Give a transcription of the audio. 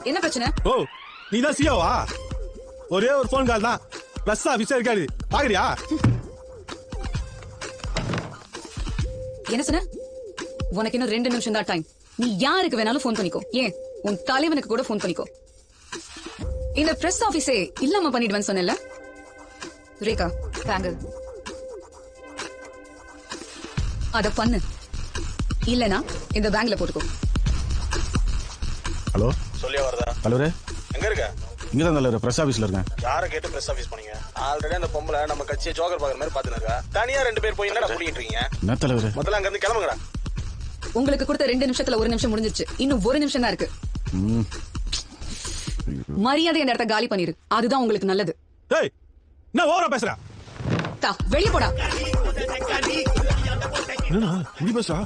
என்ன பிரச்சனை? ஓ நீ தான் சிஓவா? ஒரே ஒரு போன் கால் தான், பிளஸ் ஆபீஸா இருக்காது, பாக்குறியா? என்ன சொன்ன? உனக்கு இன்னும் 2 நிமிஷம் தான் டைம். நீ யாருக்கு வேணாலும் போன் பண்ணிக்கோ. ஏன் உன் தலைவனுக்கு கூட போன் பண்ணிக்கோ. இந்த பிரஸ் ஆபீஸே இல்லாம பண்ணிடுவேன்னு சொன்னல ரேகா. பேங்கிள் அத பண்ணு, இல்லனா இந்த பேங்க்ல போட்டுக்கோ. ஹலோ சொல்லியா வரதா? தலைவரே எங்க இருக்க? இங்கதான் தலைவர், பிரஸ் ஆபீஸ்ல இருக்கேன். யாரை கேட்டு பிரஸ் ஆபீஸ் போனீங்க? ஆல்ரெடி அந்த பொம்பளை நம்ம கட்சியை ஜோக்கர் பாக்குற மாதிரி பாத்துன்னு இருக்கா. தனியா 2 பேர் போய் என்னடா புடிக்கிட்டு இருக்கீங்க? என்ன தலைவரே? முதல்ல அங்க இருந்து கிளம்புங்கடா. உங்களுக்கு கொடுத்த 2 நிமிஷத்துல 1 நிமிஷம் முடிஞ்சிருச்சு. இன்னும் 1 நிமிஷம் தான் இருக்கு. மரியாதை இந்த இடத்த காலி பண்ணிரு, அதுதான் உங்களுக்கு நல்லது. ஏய் என்ன ஓவரா பேசுற? வெளிய போடா. என்ன நீ பேசுறா?